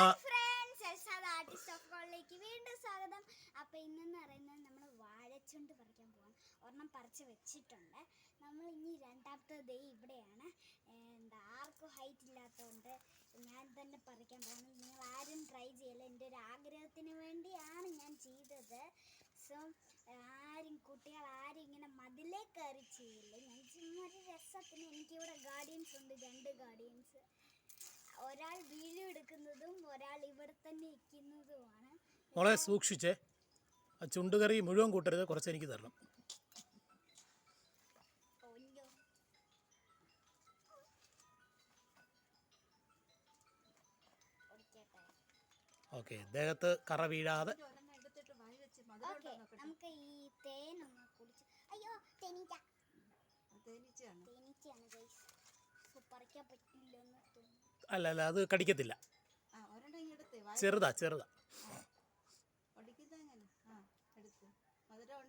Artist of കോളിലേക്ക് വീണ്ടും സ്വാഗതം. അപ്പോൾ ഇന്നെന്ന് പറയുന്നത് നമ്മൾ വാഴച്ചുണ്ട് പറിക്കാൻ പോകാം. ഒരെണ്ണം പറിച്ച് വെച്ചിട്ടുണ്ട്. നമ്മൾ ഇനി രണ്ടാമത്തെ ദേ ഇവിടെയാണ്. ആർക്കും ഹൈറ്റ് ഇല്ലാത്തതുകൊണ്ട് ഞാൻ തന്നെ പറിക്കാൻ പോകുന്നത്. നിങ്ങൾ ആരും ട്രൈ ചെയ്യല്ല, എൻ്റെ ഒരു ആഗ്രഹത്തിന് വേണ്ടിയാണ് ഞാൻ ചെയ്തത്. സോ കുട്ടികൾ ആരും ഇങ്ങനെ മതിലേ കയറി ചെയ്യില്ല. ഞാൻ ചുമ്മാ ഒരു രസത്തിന്. എനിക്കിവിടെ ഗാർഡിയൻസ് ഉണ്ട്, 2 ഗാർഡിയൻസ്. ഒരാൾ വീഡിയോ എടുക്കുന്നതും ഒരാൾ ഇവിടെ തന്നെ ഇരിക്കുന്നതുമാണ്. മോളെ സൂക്ഷിച്ചേ, ആ ചുണ്ടുകറി മുഴുവൻ കൂട്ടരുത്, കുറച്ച് എനിക്ക് തരണം. ഓക്കെ, ദേഹത്ത് കറ വീഴാതെ. നമുക്ക് ഈ തേനൊന്ന് കുടിച്ച്. അയ്യോ, തേനീച്ചയാണ് ഗൈസ്. പറിക്കാൻ പറ്റില്ലെന്ന് തോന്നുന്നു. അല്ല അത് കടിക്കത്തില്ല, ചെറുതാ.